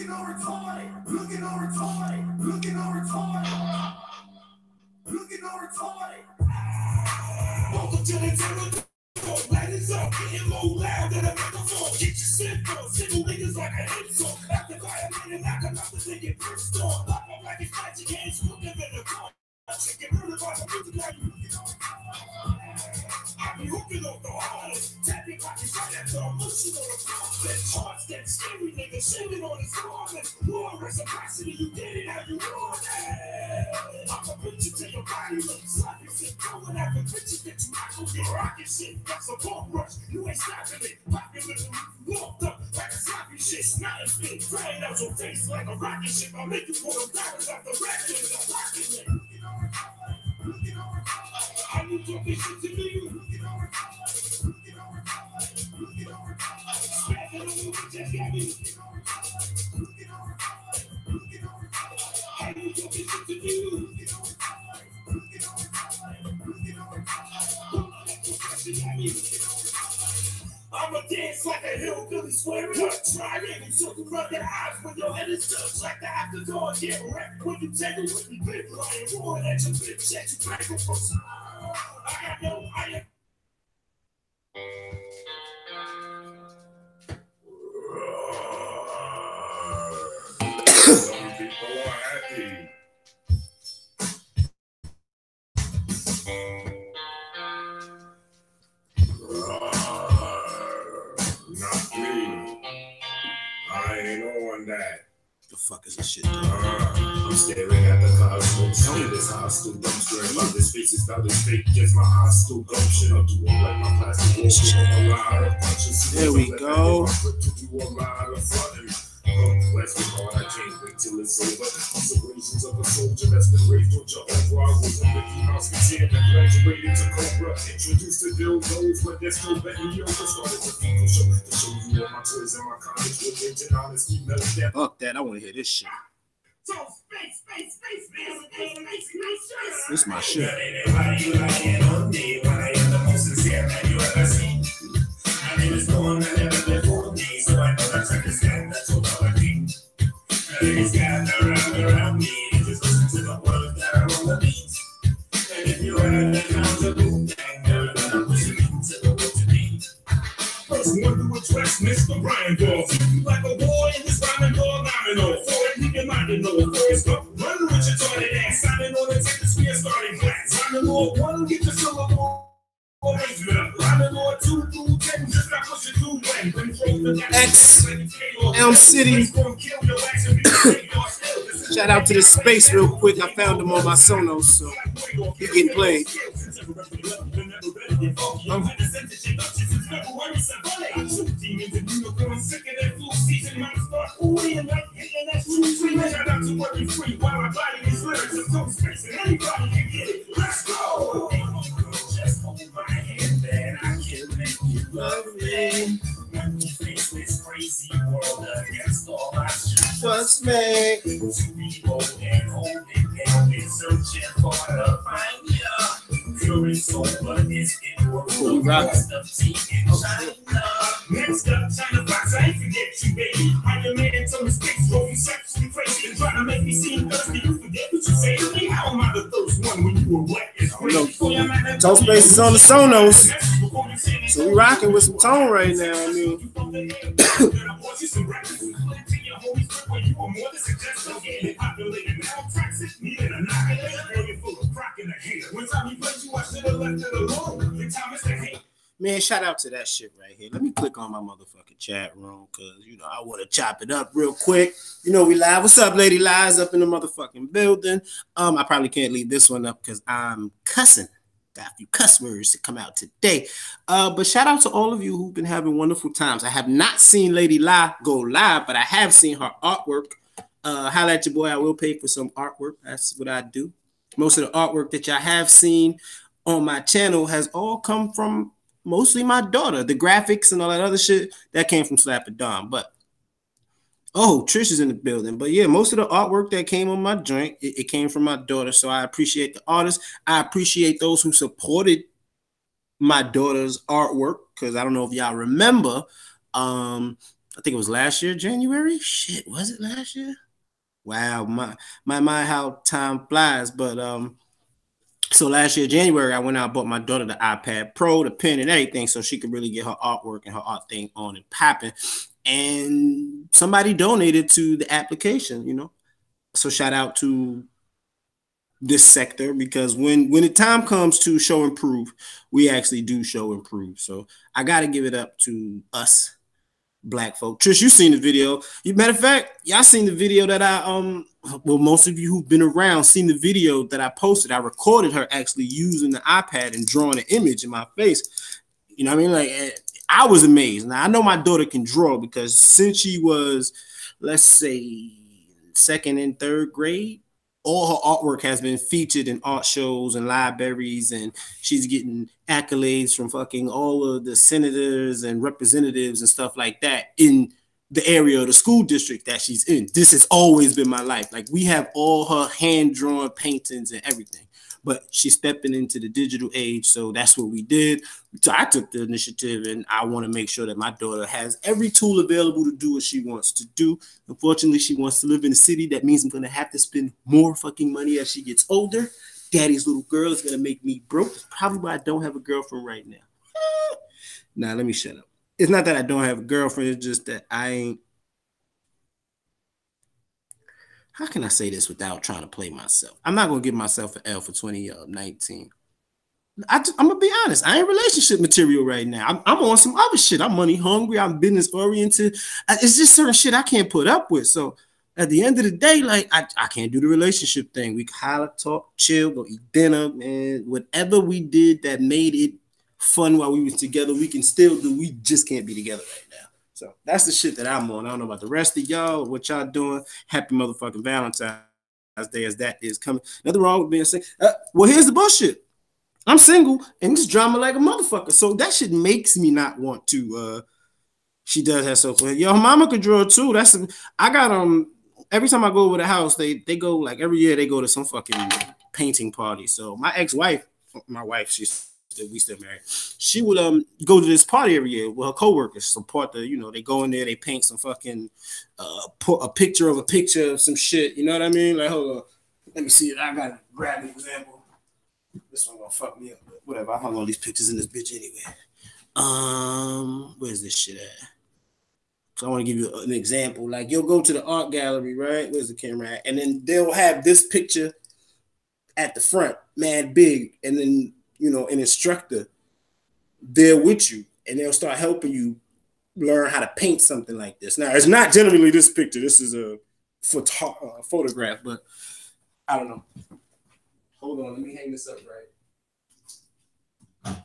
Looking all retarded. Looking all retarded. Looking all retarded. Looking all retarded. Welcome to the table. Lights up, getting low loud than a microphone. Get your shit on, single niggas like a hit song. After 5 minutes, knock another nigga pissed on. Lock up like it's magic hands, still giving the call. Chicken rid of my music like I be hooking up the hardest. Tapping pockets right at the emotional response. Charge that scary nigga shitting on his garment. More reciprocity, you get it how you want it. I'ma put you to your body, look sloppy, sit going after bitches that you not gonna get rocket shit. That's a pump rush, you ain't stopping it. Popular, walked up like a sloppy shit. Snotty fit, crying out your face like a rocket ship. I'll make you pull them dollars off the racket in a rocket ship. I need your bitches to be you. Smacking on you, just got me. I need your bitches to be you. I'ma dance like a hillbilly swearing up. Triangle circle around your eyes when your head is touched like the afterthought. Get wrecked when you take it with me. Big lion roaring at your bitch at you back for some. I know I am. Some people are happy. Not me. I ain't on that. The fuck is this shit? I'm staring at the cosmos. Tell me this hostile dumb straight about this face is about as fake as my hostile gum shit. I'll do it like my plastic bullshit. A lot of punches. There we go. To do a lot of fun. Let's get on. I can't wait till it's over. Observations of a soldier that's been raised on jump like Broadway. A Mickey Mouse kid that graduated to Cobra. Introduced to dildos, but they're still betting yoga. Started the fecal show to show you all my toys and my college religion. Honesty, melted that. Fuck that. I want to hear this shit. So space. This is my shit. Why you lying on me when I am the most sincere man you ever seen? My name is Dawn, I never before me, so I know that's understand that's what I mean. Ladies gather around me, just listen to the words that are on the beat. And if you heard that sounds a boom bang, they're gonna push it into the world to be. First one to address Mr. Brian Balls. Like a war in this rhyming dog, I'm an old. For it, you can mind it, no first up. Run with your tarted ass, signing on the Texas Spear starting class. Rhyming Lord 1, get your syllable. X Elm City. Shout out to the space real quick. I found them on my Sonos, so he getting played. Let's go. Just hold my hand and I can make you love me. When you face this crazy world against all my shit. Trust me. To be bold and holding down and searching for to find ya. Pure soul, but it's in world. Rest of tea and China. Next up, China Fox, I ain't forget you, baby. I'm your man, so mistakes, roll you sexually crazy and try to make me seem thirsty. You forget what you say to me. How am I the first one when you were wet? It's crazy. Tone Space is on the Sonos, so we rocking with some tone right now. I mean, man, shout out to that shit right here. Let me click on my motherfucking chat room because, you know, I want to chop it up real quick. You know, we live. What's up, Lady Lies up in the motherfucking building? I probably can't leave this one up because I'm cussing. Got a few cuss words to come out today. But shout out to all of you who've been having wonderful times. I have not seen Lady Lie go live, but I have seen her artwork. Holla at your boy. I will pay for some artwork. That's what I do. Most of the artwork that y'all have seen on my channel has all come from mostly my daughter. The graphics and all that other shit, that came from Slap It Dawn. But oh, Trish is in the building. But yeah, most of the artwork that came on my joint, it came from my daughter. So I appreciate the artists. I appreciate those who supported my daughter's artwork, because I don't know if y'all remember, I think it was last year, January. Shit, was it last year? Wow, my how time flies. But so last year, January, I went out and bought my daughter the iPad Pro, the pen, and everything, so she could really get her artwork and her art thing on and popping. And somebody donated to the application, you know. So shout out to this sector, because when the time comes to show and prove, we actually do show and prove. So I got to give it up to us black folk. Trish, you seen the video. Matter of fact, y'all seen the video that well, most of you who've been around seen the video that I posted. I recorded her actually using the iPad and drawing an image in my face. You know what I mean? Like, I was amazed. Now I know my daughter can draw, because since she was, let's say, second and third grade, all her artwork has been featured in art shows and libraries, and she's getting accolades from fucking all of the senators and representatives and stuff like that in the area of the school district that she's in. This has always been my life. Like, we have all her hand-drawn paintings and everything. But she's stepping into the digital age, so that's what we did. So I took the initiative, and I want to make sure that my daughter has every tool available to do what she wants to do. Unfortunately, she wants to live in a city. That means I'm going to have to spend more fucking money as she gets older. Daddy's little girl is going to make me broke. That's probably why I don't have a girlfriend right now. Nah, let me shut up. It's not that I don't have a girlfriend. It's just that I ain't. How can I say this without trying to play myself? I'm not going to give myself an L for 2019. I'm going to be honest. I ain't relationship material right now. I'm on some other shit. I'm money hungry. I'm business oriented. It's just certain shit I can't put up with. So at the end of the day, like, I can't do the relationship thing. We holler, talk, chill, go eat dinner, man. Whatever we did that made it fun while we was together, we can still do. We just can't be together right now. So that's the shit that I'm on. I don't know about the rest of y'all, what y'all doing. Happy motherfucking Valentine's Day, as that is coming. Nothing wrong with being single. Well, here's the bullshit. I'm single and just drama like a motherfucker. So that shit makes me not want to. She does have so fun. Yo, her mama could draw too. I got every time I go over the house, they go, like, every year they go to some fucking painting party. So my ex-wife, we still married. She would go to this party every year with her coworkers, support they go in there, they paint some fucking put a picture of some shit. You know what I mean? Like, hold on, let me see. I gotta grab an example. This one gonna fuck me up, but whatever. I hung all these pictures in this bitch anyway. Where's this shit at? So I want to give you an example. Like, you'll go to the art gallery, right? Where's the camera at? And then they'll have this picture at the front, mad big, and then an instructor there with you, and they'll start helping you learn how to paint something like this. Now, it's not generally this picture. This is a photograph, but I don't know. Hold on, let me hang this up right.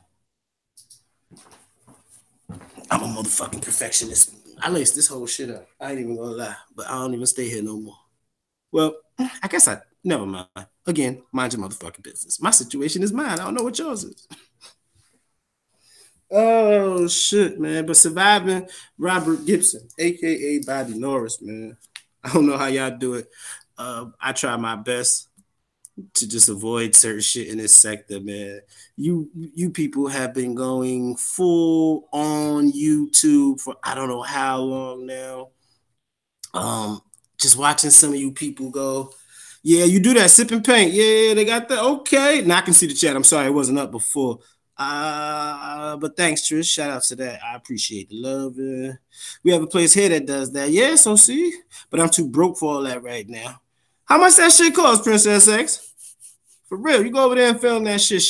I'm a motherfucking perfectionist. I laced this whole shit up. I ain't even gonna lie, but I don't even stay here no more. Well, I guess never mind. Again, mind your motherfucking business. My situation is mine. I don't know what yours is. Oh shit, man. But surviving Robert Gibson, aka Bobby Norris, man. I don't know how y'all do it. I try my best to just avoid certain shit in this sector, man. You people have been going full on YouTube for I don't know how long now. Just watching some of you people go, yeah, you do that, sip and paint. Yeah, they got that. Okay. Now I can see the chat. I'm sorry it wasn't up before. But thanks, Trish. Shout out to that. I appreciate the love. We have a place here that does that. Yeah, so see, but I'm too broke for all that right now. How much that shit cost, Princess X? For real, you go over there and film that shit.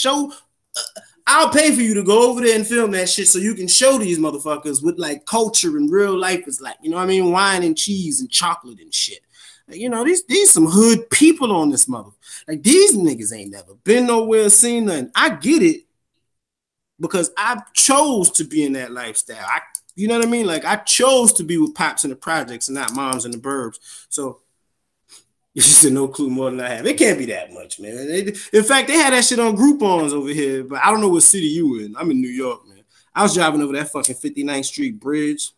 I'll pay for you to go over there and film that shit so you can show these motherfuckers what like culture and real life is like. You know what I mean? Wine and cheese and chocolate and shit. Like, these some hood people on this mother. Like, these niggas ain't never been nowhere, seen nothing. I get it because I chose to be in that lifestyle. You know what I mean? Like, I chose to be with pops in the projects and not moms in the burbs. So you said no clue more than I have. It can't be that much, man. In fact, they had that shit on Groupons over here, but I don't know what city you in. I'm in New York, man. I was driving over that fucking 59th Street bridge,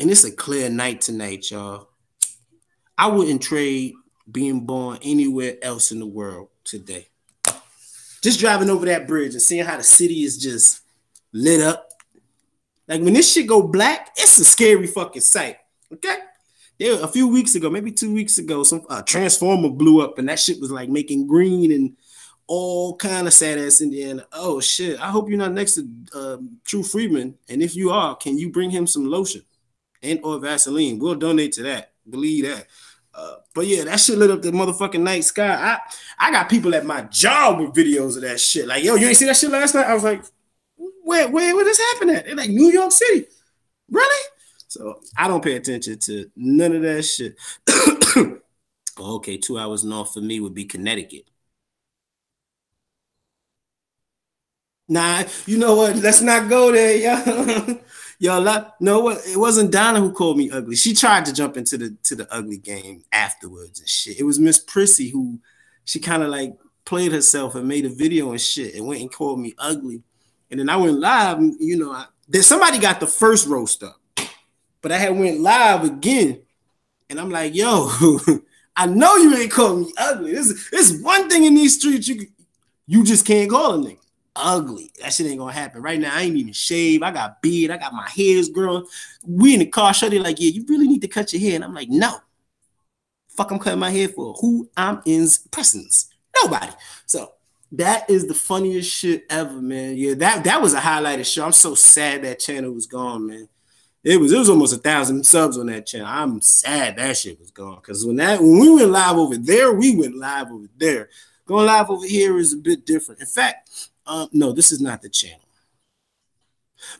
and it's a clear night tonight, y'all. I wouldn't trade being born anywhere else in the world today. Just driving over that bridge and seeing how the city is just lit up. Like when this shit go black, it's a scary fucking sight. Okay. There a few weeks ago, maybe 2 weeks ago, some transformer blew up and that shit was like making green and all kind of sad ass Indiana. Oh shit! I hope you're not next to True Freeman, and if you are, can you bring him some lotion and or Vaseline? We'll donate to that. Believe that. But yeah, that shit lit up the motherfucking night sky. I got people at my job with videos of that shit. Like, yo, you ain't see that shit last night? I was like, where this happen at? They're like New York City. Really? So I don't pay attention to none of that shit. Okay, 2 hours north for me would be Connecticut. Nah, you know what? Let's not go there, y'all. Y'all, no, what? It wasn't Donna who called me ugly. She tried to jump into the ugly game afterwards and shit. It was Miss Prissy who she kind of like played herself and made a video and shit and went and called me ugly. And then I went live. And, you know, somebody got the first roast up, but I had went live again, and I'm like, yo, I know you ain't called me ugly. This one thing in these streets you just can't call a nigga ugly. That shit ain't gonna happen. Right now, I ain't even shaved. I got beard. I got my hairs growing. We in the car, Shorty like, yeah, you really need to cut your hair. And I'm like, no. Fuck, I'm cutting my hair for who I'm impressing. Nobody. So that is the funniest shit ever, man. Yeah, that was a highlighted show. I'm so sad that channel was gone, man. It was almost 1,000 subs on that channel. I'm sad that shit was gone. Because when we went live over there, we went live over there. Going live over here is a bit different. In fact, no, this is not the channel.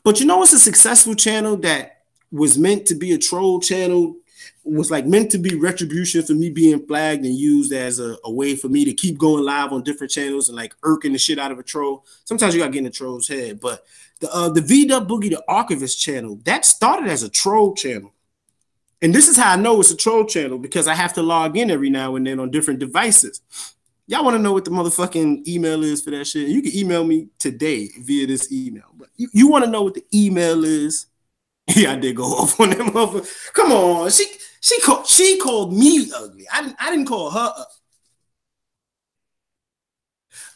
But you know what's a successful channel that was meant to be a troll channel, was like meant to be retribution for me being flagged and used as a way for me to keep going live on different channels and like irking the shit out of a troll. Sometimes you gotta get in the troll's head. But the V-Dub Boogie, the Archivist channel, that started as a troll channel. And this is how I know it's a troll channel, because I have to log in every now and then on different devices. Y'all want to know what the motherfucking email is for that shit? You can email me today via this email. But you want to know what the email is? Yeah, I did go off on that motherfucker. Come on, she called me ugly. I didn't call her ugly.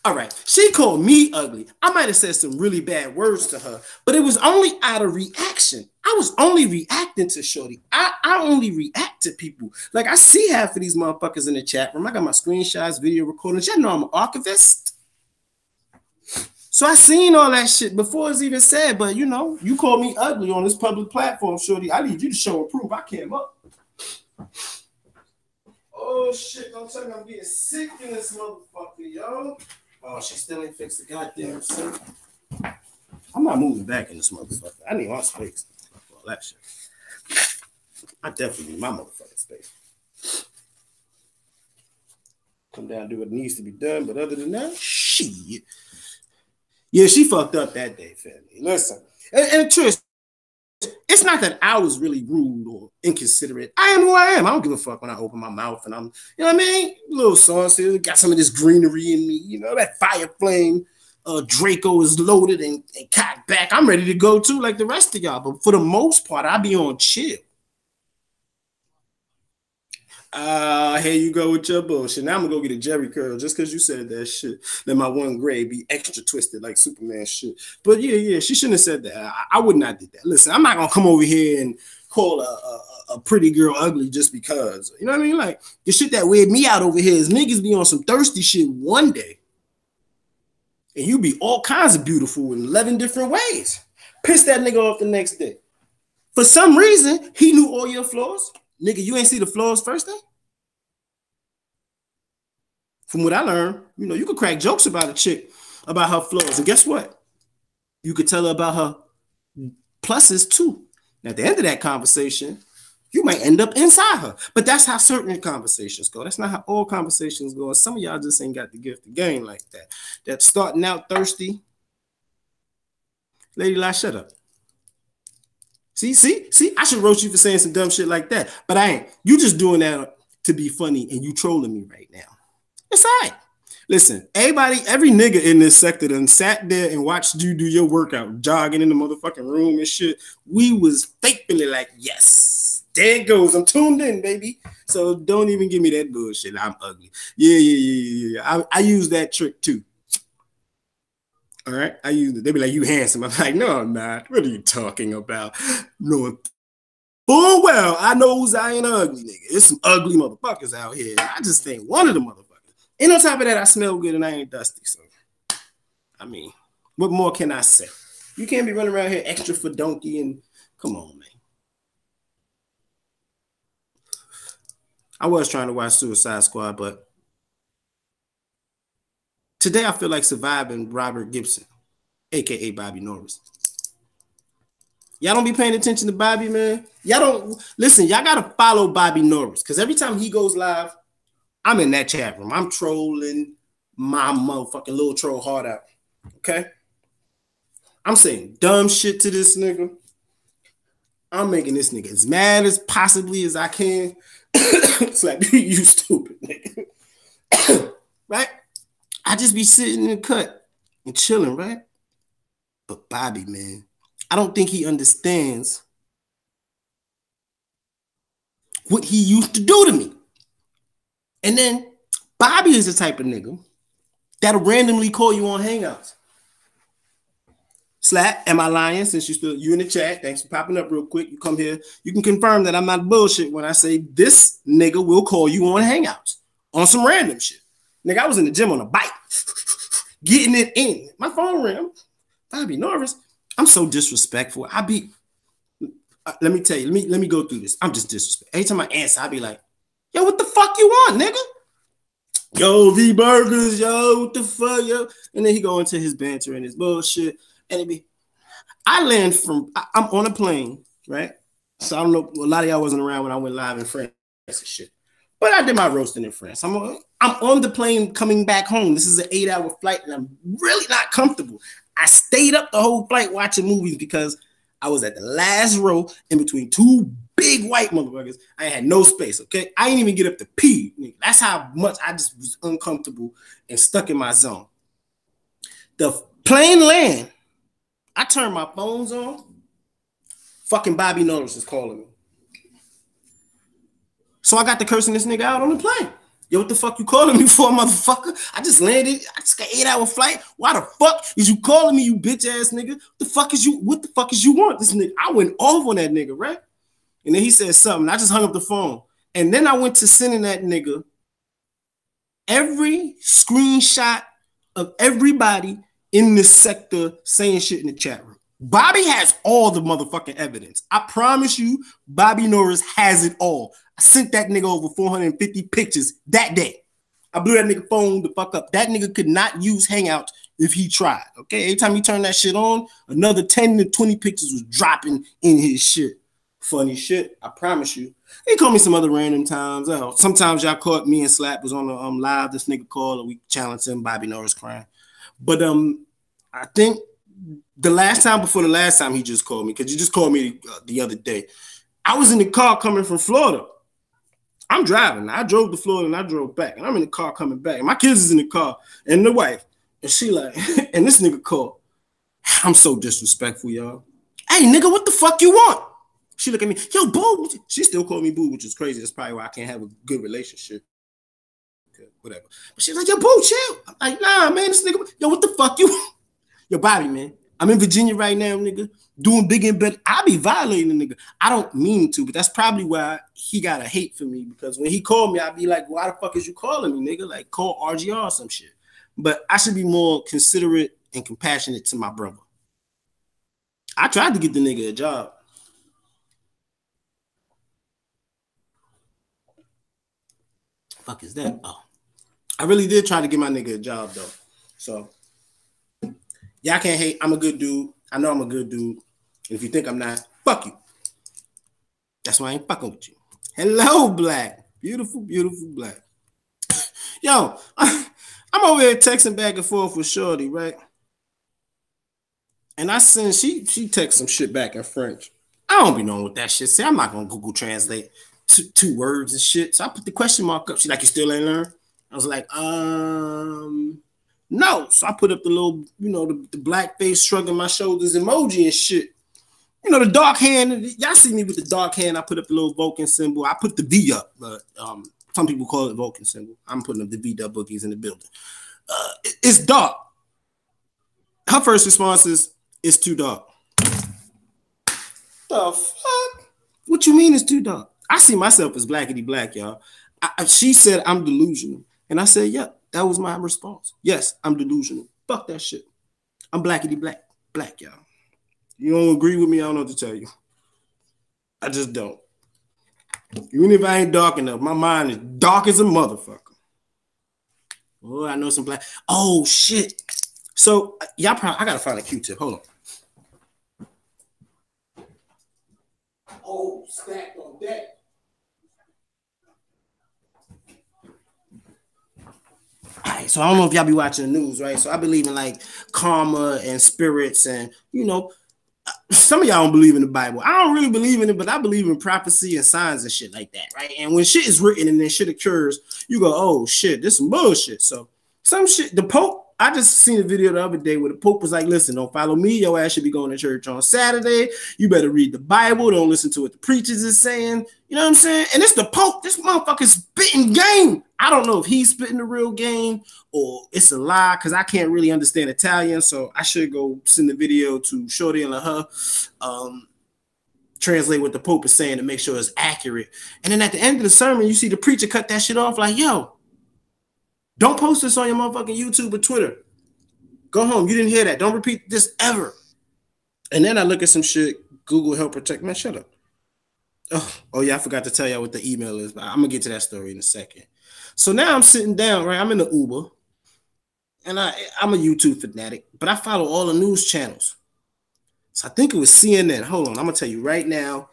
All right, she called me ugly. I might have said some really bad words to her, but it was only out of reaction. I was only reacting to Shorty. I only react to people. Like, I see half of these motherfuckers in the chat room. I got my screenshots, video recordings. Y'all know I'm an archivist. So I seen all that shit before it's even said, but you know, you call me ugly on this public platform, Shorty. I need you to show and prove I came up. Oh shit, don't tell me I'm getting sick in this motherfucker, yo. Oh, she still ain't fixed the goddamn sink. I'm not moving back in this motherfucker. I need my space. All that shit. I definitely need my motherfucking space. Come down and do what needs to be done, but other than that, shit. Yeah, she fucked up that day, family. Listen, and Trish, it's not that I was really rude or inconsiderate. I am who I am. I don't give a fuck when I open my mouth and I'm, you know what I mean? A little saucy, got some of this greenery in me, you know, that fire flame. Draco is loaded and cocked back. I'm ready to go too, like the rest of y'all. But for the most part, I be on chill. Here you go with your bullshit. Now I'm gonna go get a Jerry curl just because you said that shit. Let my one gray be extra twisted like Superman shit. But yeah, she shouldn't have said that. I would not do that. Listen, I'm not gonna come over here and call a pretty girl ugly just because. You know what I mean? Like, the shit that weird me out over here is niggas be on some thirsty shit one day, and you be all kinds of beautiful in 11 different ways. Piss that nigga off the next day. For some reason, he knew all your flaws. Nigga, you ain't see the flaws first day? From what I learned, you know, you could crack jokes about a chick, about her flaws. And guess what? You could tell her about her pluses too. And at the end of that conversation, you might end up inside her. But that's how certain conversations go. That's not how all conversations go. And some of y'all just ain't got the gift of game like that. That starting out thirsty. Lady Lie, shut up. See, I should roast you for saying some dumb shit like that, but I ain't. You just doing that to be funny, and you trolling me right now. It's all right. Listen, every nigga in this sector done sat there and watched you do your workout, jogging in the motherfucking room and shit. We was faithfully like, yes, there it goes. I'm tuned in, baby. So don't even give me that bullshit. I'm ugly. Yeah. I use that trick too. All right. I use it. They be like, you handsome. I'm like, no, I'm not. What are you talking about? No, full well, I knows I ain't ugly, nigga. There's some ugly motherfuckers out here. I just ain't one of the motherfuckers. And on top of that, I smell good and I ain't dusty. So, I mean, what more can I say? You can't be running around here extra for donkey and come on, man. I was trying to watch Suicide Squad, but today I feel like surviving Robert Gibson, aka Bobby Norris. Y'all don't be paying attention to Bobby, man. Y'all don't listen. Y'all gotta follow Bobby Norris because every time he goes live, I'm in that chat room. I'm trolling my motherfucking little troll heart out. Okay, I'm saying dumb shit to this nigga. I'm making this nigga as mad as possibly as I can. It's like you stupid nigga, right? I just be sitting in the cut and chilling, right? But Bobby, man, I don't think he understands what he used to do to me. And then Bobby is the type of nigga that'll randomly call you on Hangouts. Slap, am I lying? Since you in the chat, thanks for popping up real quick. You come here, you can confirm that I'm not bullshit when I say this nigga will call you on Hangouts on some random shit. Nigga, I was in the gym on a bike, getting it in. My phone rang. Bobby Norris. I'm so disrespectful. Let me tell you, let me go through this. I'm just disrespectful. Every time I answer, I be like, yo, what the fuck you want, nigga? Yo, V Burgers, yo, what the fuck, yo? And then he go into his banter and his bullshit. And I'm on a plane, right? So I don't know, a lot of y'all wasn't around when I went live in France and shit. But I did my roasting in France. I'm on the plane coming back home. This is an 8-hour flight, and I'm really not comfortable. I stayed up the whole flight watching movies because I was at the last row in between two big white motherfuckers. I had no space, okay? I didn't even get up to pee. That's how much I just was uncomfortable and stuck in my zone. The plane land, I turned my phones on. Fucking Bobby Norris is calling me. So I got to cursing this nigga out on the plane. Yo, what the fuck you calling me for, motherfucker? I just landed. I just got 8-hour flight. Why the fuck is you calling me, you bitch ass nigga? What the fuck is you want? This nigga, I went off on that nigga, right? And then he said something. I just hung up the phone. And then I went to sending that nigga every screenshot of everybody in this sector saying shit in the chat room. Bobby has all the motherfucking evidence. I promise you, Bobby Norris has it all. I sent that nigga over 450 pictures that day. I blew that nigga phone the fuck up. That nigga could not use Hangouts if he tried. Okay, every time he turned that shit on, another 10 to 20 pictures was dropping in his shit. Funny shit, I promise you. He called me some other random times. Sometimes y'all caught me and Slap was on the live. This nigga called and we challenged him. Bobby Norris crying. But I think the last time before the last time he just called me, because you just called me the other day. I was in the car coming from Florida. I'm driving. I drove to Florida and I drove back. And I'm in the car coming back. And my kids is in the car and the wife. And she like, and this nigga called. I'm so disrespectful, y'all. Hey, nigga, what the fuck you want? She look at me, yo, boo. She still called me boo, which is crazy. That's probably why I can't have a good relationship. Okay, whatever. But she's like, yo, boo, chill. I'm like, nah, man, this nigga, yo, what the fuck you want? Yo, Bobby, man. I'm in Virginia right now, nigga, doing big and better. I be violating the nigga. I don't mean to, but that's probably why he got a hate for me, because when he called me, I'd be like, why the fuck is you calling me, nigga? Like, call RGR or some shit. But I should be more considerate and compassionate to my brother. I tried to get the nigga a job. Fuck is that? Oh, I really did try to get my nigga a job, though. So y'all can't hate. I'm a good dude. I know I'm a good dude. And if you think I'm not, fuck you. That's why I ain't fucking with you. Hello, Black. Beautiful, beautiful Black. Yo, I'm over here texting back and forth with Shorty, right? And I send, she texts some shit back in French. I don't be knowing what that shit say. I'm not going to Google Translate two words and shit. So I put the question mark up. She like, you still ain't learn? I was like, no. So I put up the little, you know, the black face shrugging my shoulders emoji and shit. You know, the dark hand. Y'all see me with the dark hand. I put up the little Vulcan symbol. I put the V up, but some people call it Vulcan symbol. I'm putting up the V-dub boogies in the building. It's dark. Her first response is, it's too dark. The fuck? What you mean it's too dark? I see myself as blackity black, y'all. She said I'm delusional. And I said, yeah, that was my response. Yes, I'm delusional. Fuck that shit. I'm blackity black, y'all. You don't agree with me, I don't know what to tell you. I just don't. Even if I ain't dark enough, my mind is dark as a motherfucker. Oh, I know some black. Oh, shit. So, y'all probably, I gotta find a Q-tip. Hold on. Oh, stacked on deck. All right, so I don't know if y'all be watching the news, right? So I believe in like karma and spirits, and you know, some of y'all don't believe in the Bible. I don't really believe in it, but I believe in prophecy and signs and shit like that, right? And when shit is written and then shit occurs, you go, oh shit, this is some bullshit. So some shit, the Pope, I just seen a video the other day where the Pope was like, listen, don't follow me. Your ass should be going to church on Saturday. You better read the Bible. Don't listen to what the preachers is saying. You know what I'm saying? And it's the Pope. This motherfucker's spitting game. I don't know if he's spitting the real game or it's a lie because I can't really understand Italian. So I should go send the video to Shorty and her, translate what the Pope is saying to make sure it's accurate. And then at the end of the sermon, you see the preacher cut that shit off like, yo, don't post this on your motherfucking YouTube or Twitter. Go home. You didn't hear that. Don't repeat this ever. And then I look at some shit. Google help protect. Man, shut up. Oh yeah, I forgot to tell y'all what the email is, but I'm going to get to that story in a second. So now I'm sitting down, right? I'm in the Uber. And I'm a YouTube fanatic, but I follow all the news channels. So I think it was CNN. Hold on. I'm going to tell you right now.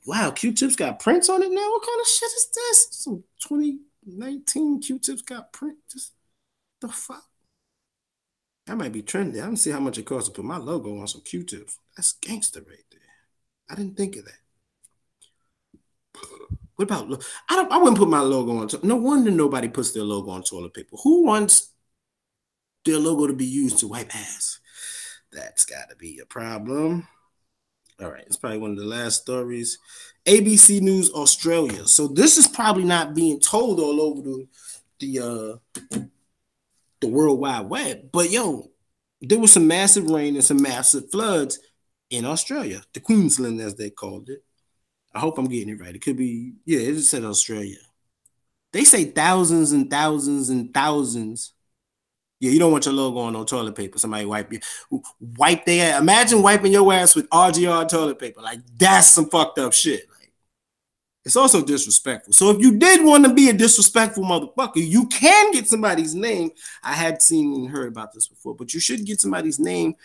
Wow, Q-Tips got prints on it now? What kind of shit is this? Some 2019 Q-Tips got print. Just the fuck? That might be trendy. I don't see how much it costs to put my logo on some Q-Tips. That's gangster right there. I didn't think of that. What about, I wouldn't put my logo on. No wonder nobody puts their logo on toilet paper. Who wants their logo to be used to wipe ass? That's got to be a problem. All right, it's probably one of the last stories. ABC News Australia. So this is probably not being told all over the World Wide Web. But yo, there was some massive rain and some massive floods in Australia, the Queensland as they called it. I hope I'm getting it right. It could be, yeah, it just said Australia. They say thousands and thousands and thousands. Yeah, you don't want your logo on no toilet paper. Somebody wipe their ass. Imagine wiping your ass with RGR toilet paper. Like, that's some fucked up shit. Like, it's also disrespectful. So if you did want to be a disrespectful motherfucker, you can get somebody's name. I had seen and heard about this before, but you should get somebody's name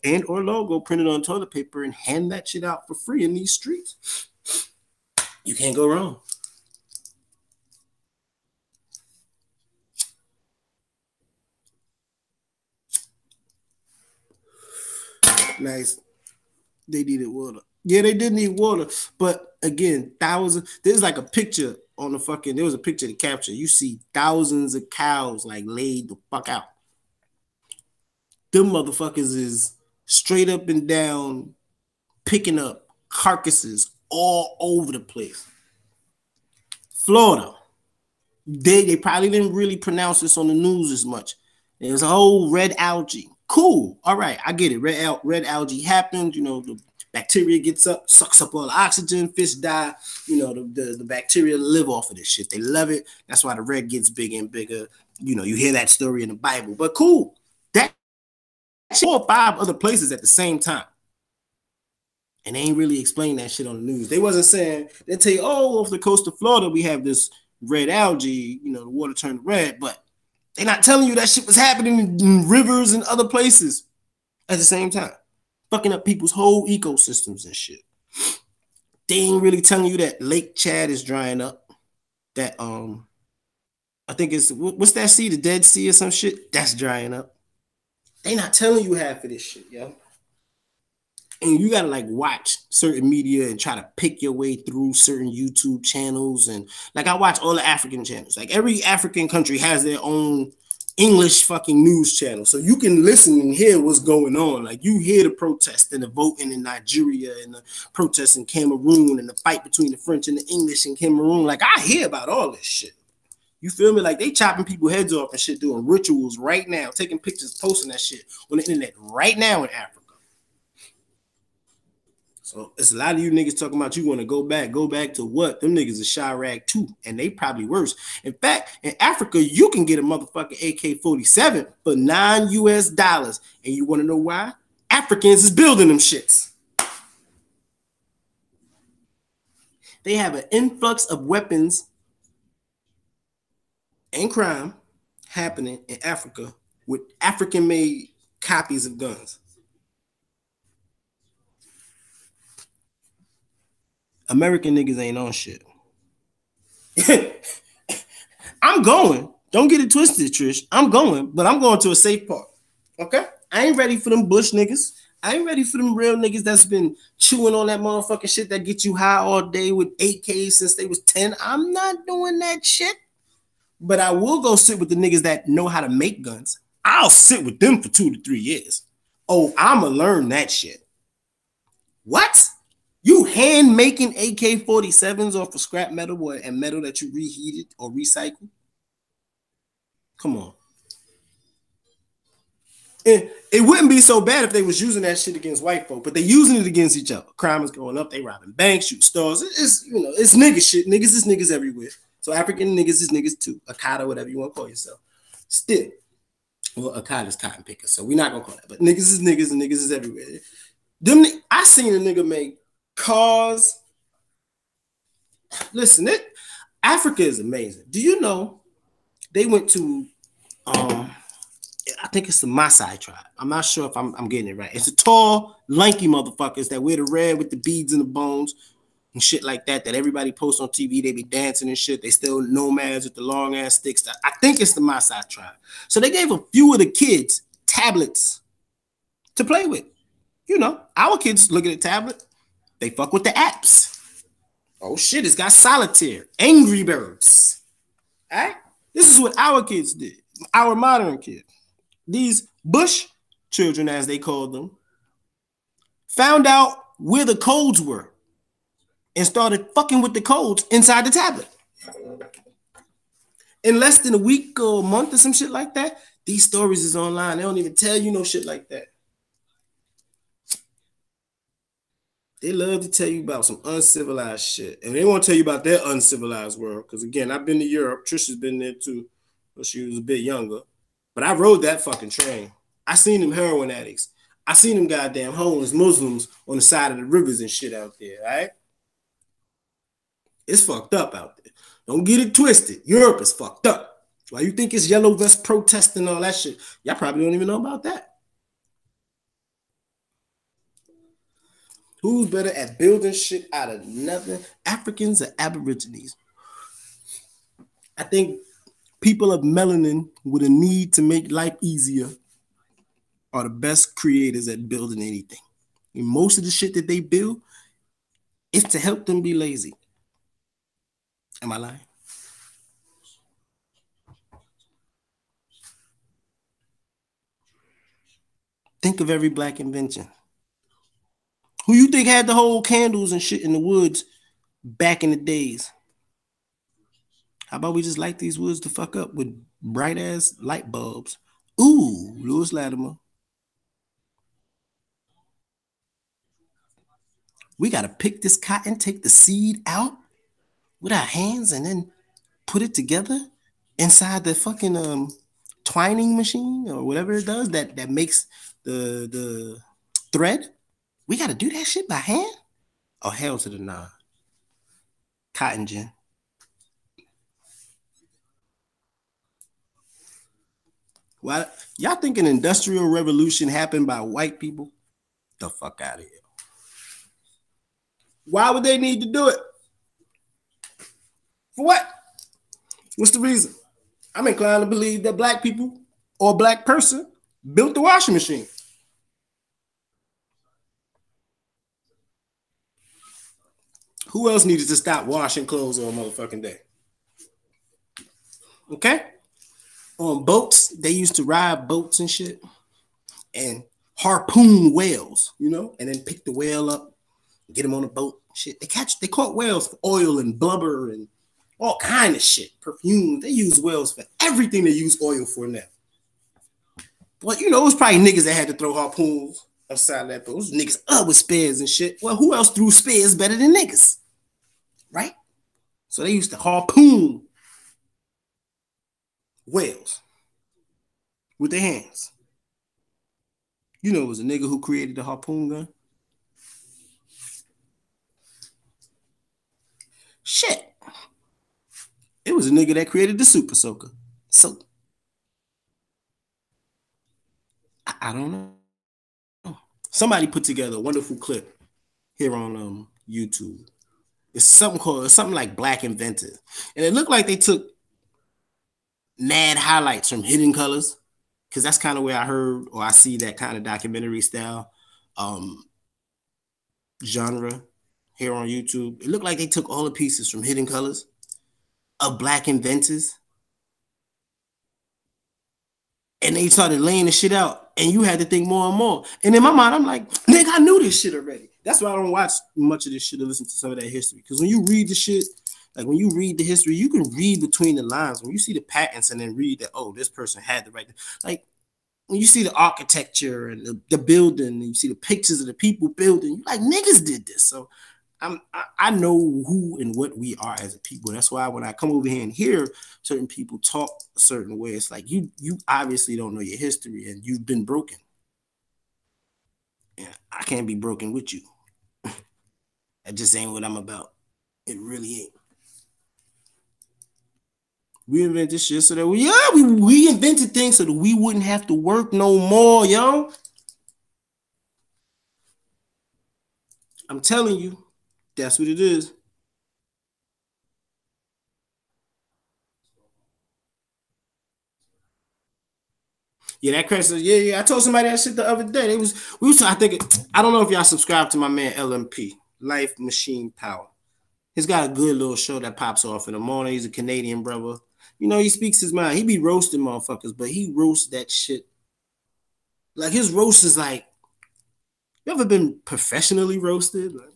and or logo printed on toilet paper and hand that shit out for free in these streets. You can't go wrong. Nice. They needed water. Yeah, they did need water. But again, thousands. There's like a picture on the fucking, there was a picture to capture. You see thousands of cows like laid the fuck out. Them motherfuckers is straight up and down picking up carcasses all over the place. Florida. They probably didn't really pronounce this on the news as much. There's a whole red algae. Cool. All right, I get it. Red algae happens. You know, the bacteria gets up, sucks up all the oxygen. Fish die. You know, the bacteria live off of this shit. They love it. That's why the red gets bigger and bigger. You know, you hear that story in the Bible. But cool. That 4 or 5 other places at the same time. And they ain't really explain that shit on the news. They wasn't saying, they tell you, oh, off the coast of Florida, we have this red algae, you know, the water turned red, but they're not telling you that shit was happening in rivers and other places at the same time, fucking up people's whole ecosystems and shit. They ain't really telling you that Lake Chad is drying up. That I think it's, what's that sea, the Dead Sea or some shit? That's drying up. They not telling you half of this shit, yo. And you gotta like watch certain media and try to pick your way through certain YouTube channels. And like I watch all the African channels. Like every African country has their own English fucking news channel. So you can listen and hear what's going on. Like you hear the protest and the voting in Nigeria and the protests in Cameroon and the fight between the French and the English in Cameroon. Like I hear about all this shit. You feel me? Like they chopping people heads off and shit, doing rituals right now, taking pictures, posting that shit on the internet right now in Africa. So it's a lot of you niggas talking about you want to go back to what? Them niggas is Chirac too, and they probably worse. In fact, in Africa, you can get a motherfucking AK-47 for $9 US. And you want to know why? Africans is building them shits. They have an influx of weapons and crime happening in Africa with African-made copies of guns. American niggas ain't on shit. I'm going. Don't get it twisted, Trish. I'm going, but I'm going to a safe park. Okay? I ain't ready for them bush niggas. I ain't ready for them real niggas that's been chewing on that motherfucking shit that get you high all day with AKs since they was 10. I'm not doing that shit. But I will go sit with the niggas that know how to make guns. I'll sit with them for 2 to 3 years. Oh, I'ma learn that shit. What? You hand making AK-47s off of scrap metal and metal that you reheated or recycled? Come on. It wouldn't be so bad if they was using that shit against white folk, but they using it against each other. Crime is going up. They robbing banks, shoot stores. It's it's nigga shit. Niggas is niggas everywhere. So African niggas is niggas too. Akata, whatever you want to call yourself. Still, well, Akata is cotton picker, so we're not gonna call that. But niggas is niggas and niggas is everywhere. I seen a nigga make cars. Listen, Africa is amazing. Do you know they went to I think it's the Maasai tribe. I'm not sure if I'm getting it right. It's a tall, lanky motherfuckers that wear the red with the beads in the bones and shit like that everybody posts on TV. They be dancing and shit. They still nomads with the long ass sticks. I think it's the Maasai tribe. So they gave a few of the kids tablets to play with. You know, our kids look at a tablet. They fuck with the apps. Oh shit, it's got solitaire, Angry Birds. All right? This is what our kids did. Our modern kids. These bush children, as they called them, found out where the codes were and started fucking with the codes inside the tablet. In less than a week or a month or some shit like that, these stories is online. They don't even tell you no shit like that. They love to tell you about some uncivilized shit. And they won't tell you about their uncivilized world. Because again, I've been to Europe. Trisha's been there too. But she was a bit younger. But I rode that fucking train. I seen them heroin addicts. I seen them goddamn homeless Muslims on the side of the rivers and shit out there, right? It's fucked up out there. Don't get it twisted. Europe is fucked up. Why you think it's yellow vest protesting and all that shit? Y'all probably don't even know about that. Who's better at building shit out of nothing? Africans or Aborigines? I think people of melanin with a need to make life easier are the best creators at building anything. And most of the shit that they build is to help them be lazy. Am I lying? Think of every black invention. Who you think had the whole candles and shit in the woods back in the days? How about we just light these woods the fuck up with bright ass light bulbs? Ooh, Lewis Latimer. We gotta pick this cotton, take the seed out with our hands, and then put it together inside the fucking twining machine or whatever it does that makes the thread. We gotta do that shit by hand? Oh, hell to the nah. Cotton gin. Why y'all think an industrial revolution happened by white people? The fuck out of here. Why would they need to do it? For what? What's the reason? I'm inclined to believe that black people or a black person built the washing machine. Who else needed to stop washing clothes on a motherfucking day? Okay? On boats, they used to ride boats and shit and harpoon whales, you know, and then pick the whale up, get them on a boat. Shit, they caught whales for oil and blubber and all kind of shit, perfume. They use whales for everything they use oil for now. But you know, it was probably niggas that had to throw harpoons upside that. Those niggas up with spears and shit. Well, who else threw spears better than niggas? Right? So they used to harpoon whales with their hands. You know, it was a nigga who created the harpoon gun. Shit. It was a nigga that created the super soaker. So I don't know. Somebody put together a wonderful clip here on YouTube. It's something like Black Inventor. And it looked like they took mad highlights from Hidden Colors, because that's kind of where I heard or I see that kind of documentary style genre here on YouTube. It looked like they took all the pieces from Hidden Colors of Black inventors and they started laying the shit out, and you had to think more and more. And in my mind, I'm like, nigga, I knew this shit already. That's why I don't watch much of this shit or listen to some of that history. Because when you read the shit, like when you read the history, you can read between the lines. When you see the patents and then read that, oh, this person had the right. Like when you see the architecture and the building, and you see the pictures of the people building, you're like, niggas did this. So I know who and what we are as a people. That's why when I come over here and hear certain people talk a certain way, it's like you obviously don't know your history and you've been broken. And I can't be broken with you. That just ain't what I'm about. It really ain't. We invented this shit so that we invented things so that we wouldn't have to work no more, yo. I'm telling you, that's what it is. Yeah, that crash. Yeah. I told somebody that shit the other day. I think I don't know if y'all subscribe to my man LMP, Life Machine Power. He's got a good little show that pops off in the morning. He's a Canadian brother. You know, he speaks his mind. He be roasting motherfuckers, but he roasts that shit. Like his roast is like, you ever been professionally roasted? Like,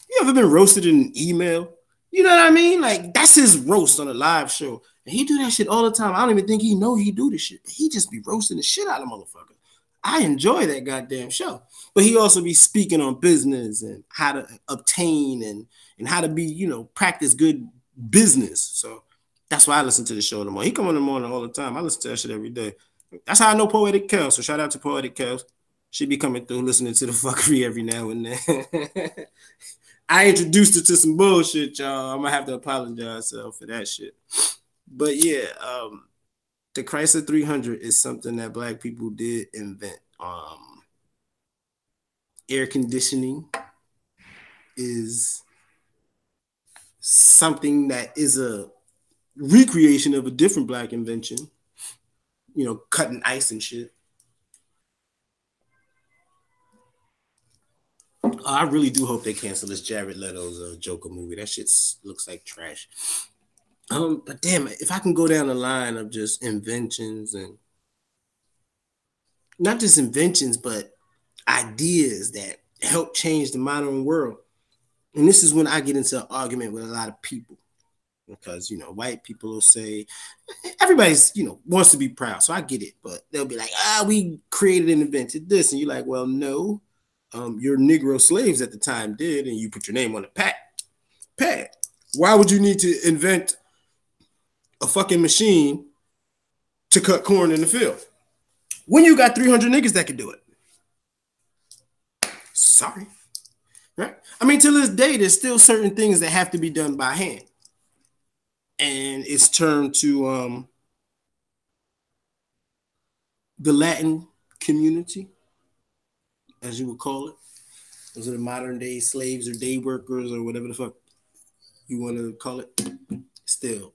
you ever been roasted in an email? You know what I mean? Like that's his roast on a live show. And he do that shit all the time. I don't even think he know he do this shit. He just be roasting the shit out of motherfuckers. I enjoy that goddamn show. But he also be speaking on business and how to obtain and how to be, you know, practice good business. So that's why I listen to the show in the morning. He come in the morning all the time. I listen to that shit every day. That's how I know Poetic Kel. So shout out to Poetic Kel. She be coming through listening to the fuckery every now and then. I introduced her to some bullshit, y'all. I'm gonna have to apologize for that shit. But yeah, the Chrysler 300 is something that Black people did invent. Air conditioning is something that is a recreation of a different Black invention. You know, cutting ice and shit. I really do hope they cancel this Jared Leto's Joker movie. That shit looks like trash. But damn it, if I can go down the line of just inventions and not just inventions, but ideas that help change the modern world. And this is when I get into an argument with a lot of people. Because, you know, white people will say, everybody's, you know, wants to be proud. So I get it. But they'll be like, we created and invented this. And you're like, well, no, your Negro slaves at the time did. And you put your name on the pad. Why would you need to invent a fucking machine to cut corn in the field when you got 300 niggas that can do it? Sorry. Right? I mean, to this day, there's still certain things that have to be done by hand. And it's turned to the Latin community, as you would call it. Those are the modern day slaves or day workers or whatever the fuck you want to call it. Still,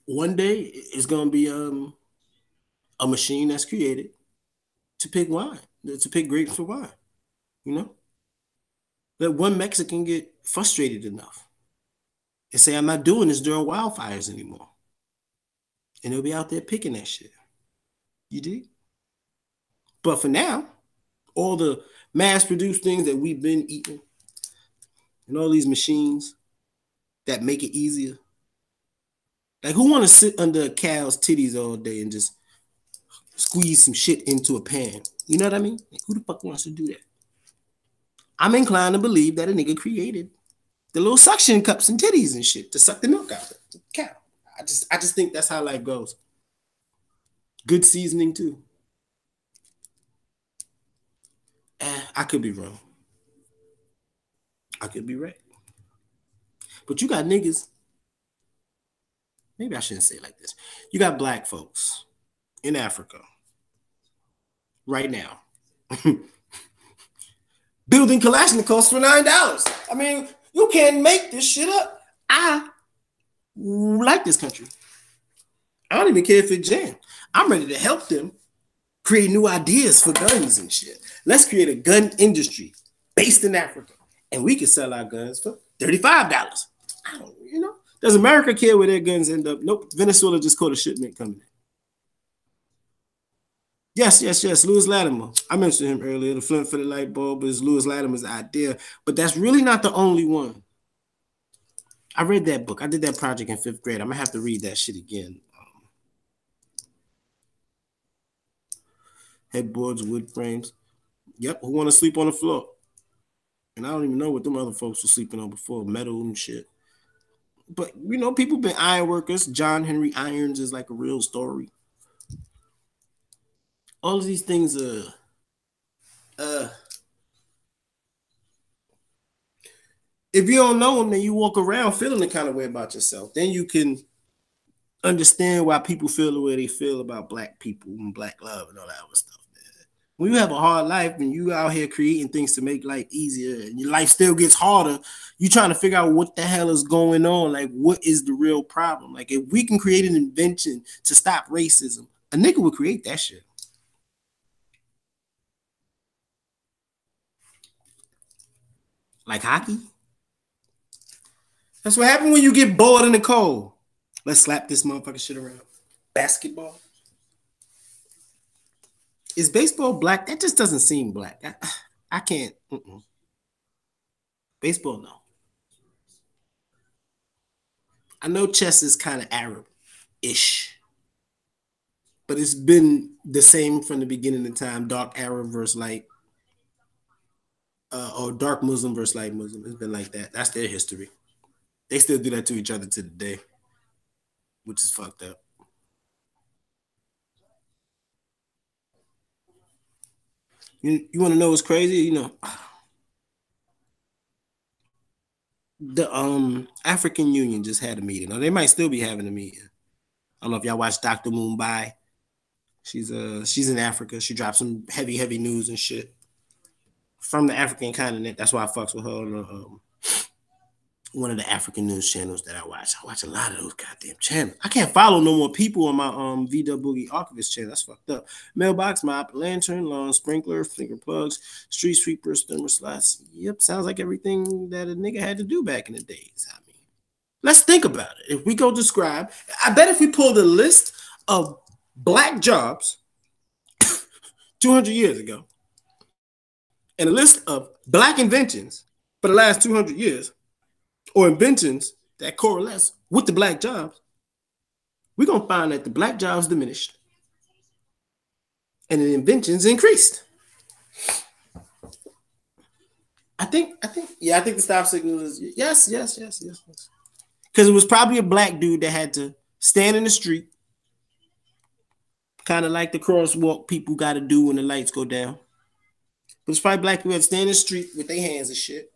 one day it's gonna be a machine that's created to pick wine, to pick grapes for wine. You know, let one Mexican get frustrated enough and say, "I'm not doing this during wildfires anymore," and they'll be out there picking that shit. You dig? But for now, all the mass-produced things that we've been eating and all these machines, that make it easier? Like, who want to sit under a cow's titties all day and just squeeze some shit into a pan? You know what I mean? Like, who the fuck wants to do that? I'm inclined to believe that a nigga created the little suction cups and titties and shit to suck the milk out of the cow. I just think that's how life goes. Good seasoning too. I could be wrong. I could be right. But you got niggas. Maybe I shouldn't say it like this. You got black folks in Africa right now building Kalashnikovs for $9. I mean, you can't make this shit up. I like this country. I don't even care if it's jammed. I'm ready to help them create new ideas for guns and shit. Let's create a gun industry based in Africa, and we can sell our guns for $35. I don't, you know, does America care where their guns end up? Nope. Venezuela just caught a shipment coming in. Yes. Lewis Latimer. I mentioned him earlier. The flint for the light bulb is Lewis Latimer's idea, but that's really not the only one. I read that book. I did that project in 5th grade. I'm gonna have to read that shit again. Headboards, wood frames. Yep, who want to sleep on the floor? And I don't even know what them other folks were sleeping on before, metal and shit. But, you know, people been iron workers. John Henry Irons is like a real story. All of these things if you don't know them, then you walk around feeling the kind of way about yourself. Then you can understand why people feel the way they feel about black people and black love and all that other stuff. When you have a hard life and you out here creating things to make life easier and your life still gets harder, you trying to figure out what the hell is going on. Like, what is the real problem? Like, if we can create an invention to stop racism, a nigga would create that shit. Like hockey. That's what happens when you get bored in the cold. Let's slap this motherfucking shit around. Basketball. Is baseball black? That just doesn't seem black. I can't. Baseball, no. I know chess is kind of Arab-ish, but it's been the same from the beginning of time. Dark Arab versus light, or dark Muslim versus light Muslim. It's been like that. That's their history. They still do that to each other to the day, which is fucked up. You want to know what's crazy? You know, the African Union just had a meeting. Or they might still be having a meeting. I don't know if y'all watch Dr. Mumbai. She's in Africa. She drops some heavy news and shit from the African continent. That's why I fucks with her on one of the African news channels that I watch. I watch a lot of those goddamn channels. I can't follow no more people on my VW Boogie Archivist channel. That's fucked up. Mailbox mop, lantern, lawn sprinkler, finger plugs, street sweeper, thermal slots. Yep, sounds like everything that a nigga had to do back in the days. I mean, let's think about it. If we go describe, I bet if we pull the list of black jobs 200 years ago and a list of black inventions for the last 200 years, or inventions that correlates with the black jobs, we're going to find that the black jobs diminished and the inventions increased. I think the stop signal is yes. Because it was probably a black dude that had to stand in the street, kind of like the crosswalk people got to do when the lights go down. But it's probably black people that stand in the street with their hands and shit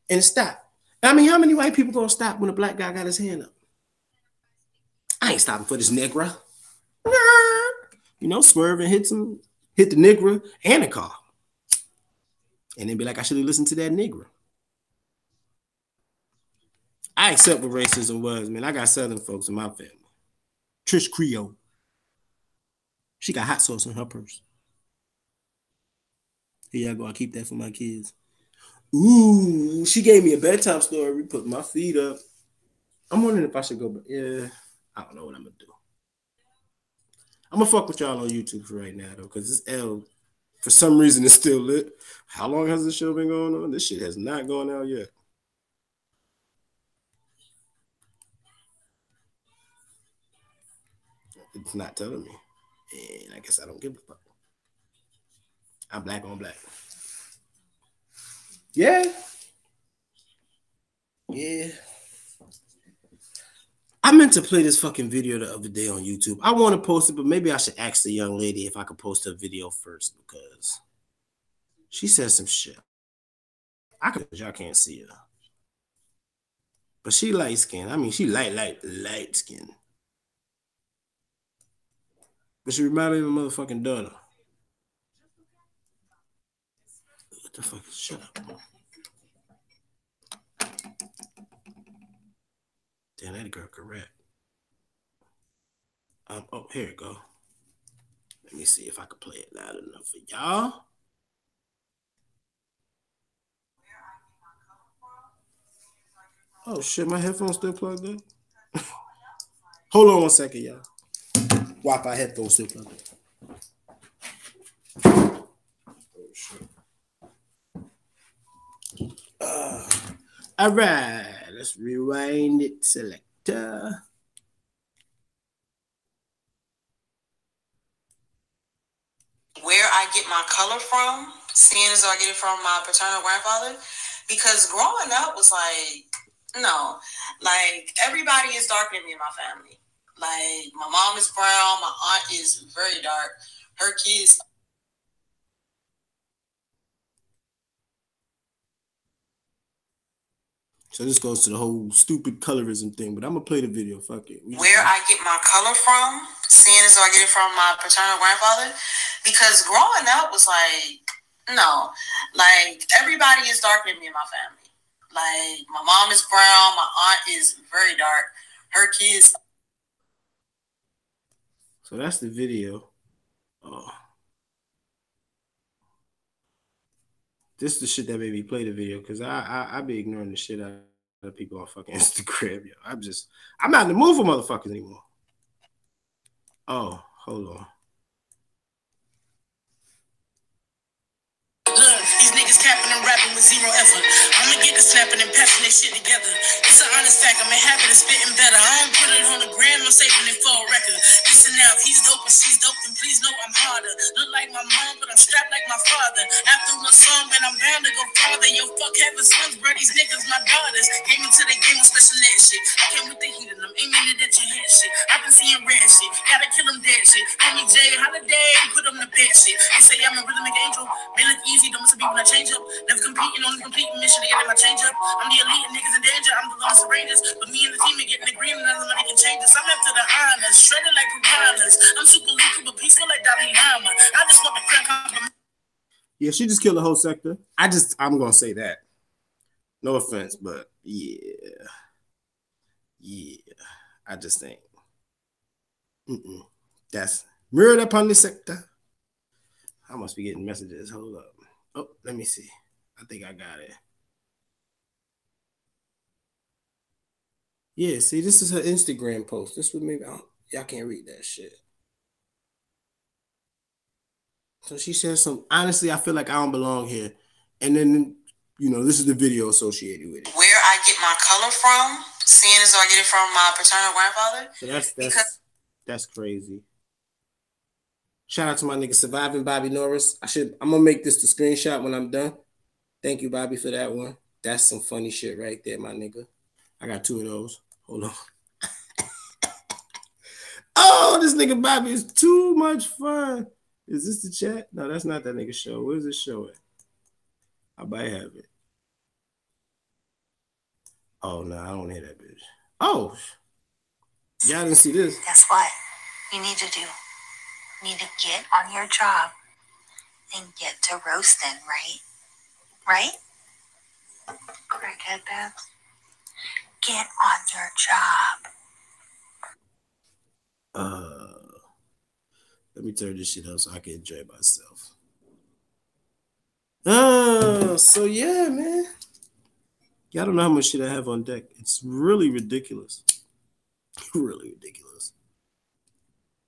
and stop. I mean, how many white people gonna stop when a black guy got his hand up? I ain't stopping for this Negro. You know, swerve and hit the Negro and the car. And then be like, I should have listened to that Negro. I accept what racism was, man. I got Southern folks in my family. Trish Creole. She got hot sauce in her purse. Here I go, I keep that for my kids. Ooh, she gave me a bedtime story. Put my feet up. I'm wondering if I should go, but yeah, I don't know what I'm gonna do. I'm gonna fuck with y'all on YouTube for right now though, because this L, for some reason, is still lit. How long has this show been going on? This shit has not gone out yet. It's not telling me. And I guess I don't give a fuck. I'm black on black. Yeah. Yeah. I meant to play this fucking video the other day on YouTube. I want to post it, but maybe I should ask the young lady if I could post her video first because she said some shit. Y'all can't see her. But she light skinned. I mean, she light skinned. But she reminded me of a motherfucking daughter. What the fuck? Shut up. Damn, that girl correct. Oh, here it go. Let me see if I can play it loud enough for y'all. Oh shit, my headphones still plugged in. Hold on one second, y'all. Wi-Fi headphones still plugged in. Oh shit. All right, let's rewind it. Selector. Where I get my color from, seeing as I get it from my paternal grandfather, because growing up was like, no, like everybody is darker than me in my family. Like my mom is brown, my aunt is very dark. Her kids. So this goes to the whole stupid colorism thing, but I'm gonna play the video. Fuck it. Where I get my color from, seeing as I get it from my paternal grandfather, because growing up was like, no, like everybody is darker than me in my family. Like my mom is brown, my aunt is very dark. Her kids. So that's the video. Oh. This is the shit that made me play the video because I be ignoring the shit out of people on fucking Instagram. Yo. I'm not in the mood for motherfuckers anymore. Oh, hold on. Look, these niggas capping and rapping with zero effort. I'ma get the snapping and passing this shit together. It's an honest fact, I'm in habit of spitting better. I don't put it on the gram, I'm saving it for a record. Listen now, if he's dope and she's dope, then please know I'm harder. Look like my mom, but I'm strapped like my father. After a song, man, I'm bound to go farther. Yo, fuck having sons, bro, these niggas my daughters. Came into the game on special ed shit. I came with the heat and I'm aiming it at your head shit. I've been seeing red shit, gotta kill them dead shit. Call me Jay Holiday, put them to bed shit. They say I'm a rhythmic angel, may look easy, don't miss a beat when I change up. Never competing on the complete mission to get my change up. I'm the elite and niggas in danger, I'm the Lost Rangers. But me and the team are getting agreement, none of the money can change us. I'm after the honors, shredded like piranhas. I'm super lethal, but peaceful like Dalai Lama. I just want the crown compliment. Yeah, she just killed the whole sector. I'm gonna say that. No offense, but yeah. I just think that's murder upon the sector. I must be getting messages. Hold up. Oh, let me see. I think I got it. Yeah, see, this is her Instagram post. This would maybe y'all can't read that shit. So she says some. Honestly, I feel like I don't belong here. And then this is the video associated with it. Where I get my color from, seeing as I get it from my paternal grandfather. So that's crazy. Shout out to my nigga Surviving Bobby Norris. I'm gonna make this the screenshot when I'm done. Thank you, Bobby, for that one. That's some funny shit right there, my nigga. I got 2 of those. Hold on. Oh, this nigga Bobby is too much fun. Is this the chat? No, that's not that nigga show. Where's this show at? I might have it. Oh, no, I don't hear that bitch. Oh, y'all didn't see this. Guess what you need to do? You need to get on your job and get to roasting, right? Right? Crackhead Babs. Get on your job. Let me turn this shit up so I can enjoy myself. So yeah, man. Y'all don't know how much shit I have on deck. It's really ridiculous. Really ridiculous.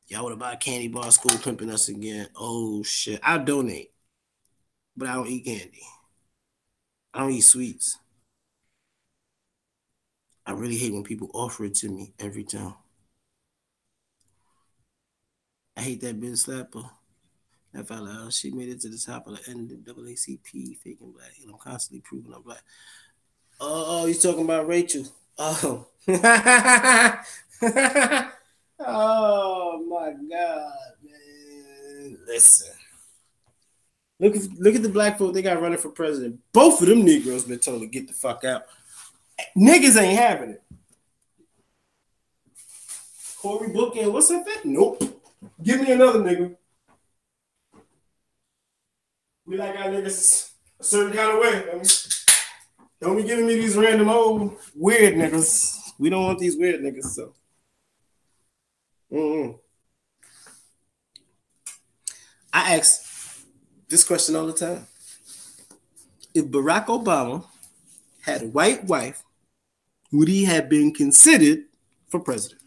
Y'all want to buy a candy bar, school pimping us again? Oh shit. I'll donate. But I don't eat candy. I don't eat sweets. I really hate when people offer it to me every time. I hate that bitch slapper. I found out she made it to the top of the NAACP, faking black, and I'm constantly proving I'm black. Oh, you talking about Rachel? Oh, oh my God, man! Listen, look at the black folk they got running for president. Both of them Negroes been told to get the fuck out. Niggas ain't having it. Cory Booker, what's up? Nope. Give me another nigga. We like our niggas a certain kind of way. Don't be giving me these random old weird niggas. We don't want these weird niggas. So, I ask this question all the time: if Barack Obama had a white wife, would he have been considered for president?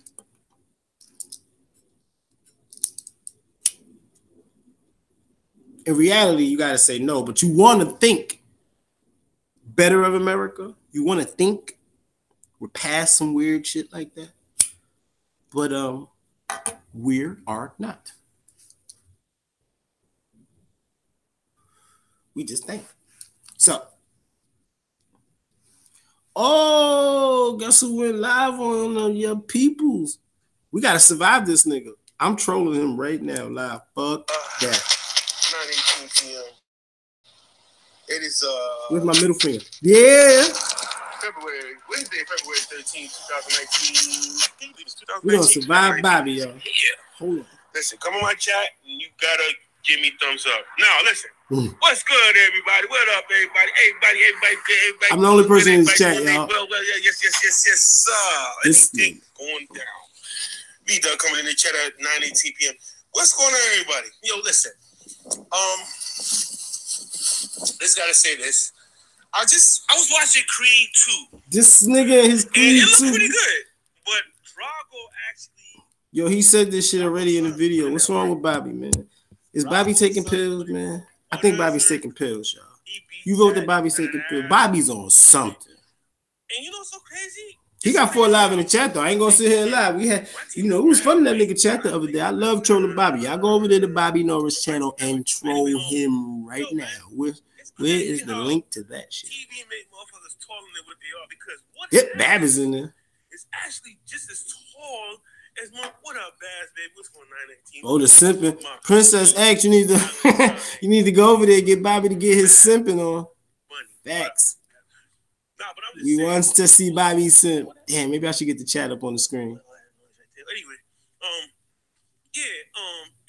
In reality, you got to say no, but you want to think better of America. You want to think we're past some weird shit like that. But we are not. We just think. So, guess who went live on your peoples? We got to survive this nigga. I'm trolling him right now live. Fuck that. 9:18 p.m. It is with my middle finger. Yeah. Wednesday, February 13th, 2019. We're gonna survive Bobby, y'all. Yeah. Hold on. Listen, come on my chat and you gotta give me thumbs up. Now listen. What's good, everybody? What up, everybody? Everybody. I'm the only person in the chat, y'all. Well, yes, anything going down. B-Dub coming in the chat at 9:18 p.m. What's going on, everybody? Yo, listen. Just gotta say this. I was watching Creed 2. This nigga and his Creed 2. It looked pretty good, but Drago actually. Yo, he said this shit already in the video. What's wrong with Bobby, man? Is Bobby taking pills, man? I think Bobby's taking pills, y'all. You wrote that Bobby's taking pills. Bobby's on something. And you know what's so crazy? He got 4 live in the chat though. I ain't gonna sit here and lie. We had, it was fun in that nigga chat the other day. I love trolling Bobby. Y'all go over there to Bobby Norris channel and troll him right now. Where is the link to that shit? TV made motherfuckers taller than what they are because what? Yep, Babby's in there. It's actually just as tall as my. What up, Baz, baby? What's going on? 9:18. Oh, the simping. Princess X, you need to go over there and get Bobby to get his simping on. Facts. Nah, but I'm just we saying, want to see Bobby simp. Damn, maybe I should get the chat up on the screen.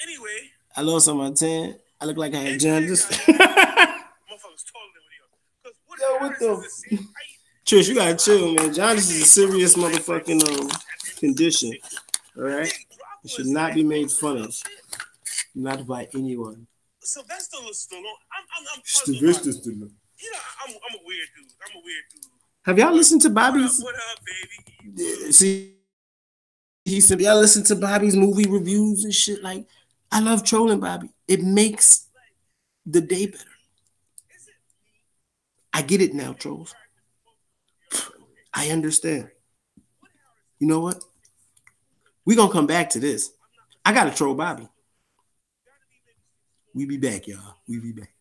Anyway, I lost on my tan. I look like I had jaundice. Yo, what the? Trish, you gotta chill, man. Jaundice is a serious motherfucking condition. All right, it should not be made fun of, not by anyone. Sylvester Stallone. I'm Sylvester Stallone. You know, I'm a weird dude. Have y'all listened to Bobby's? What up, baby? See, he said y'all listen to Bobby's movie reviews and shit. Like, I love trolling Bobby. It makes the day better. I get it now, trolls. I understand. You know what? We're gonna come back to this. I gotta troll Bobby. We be back, y'all. We be back.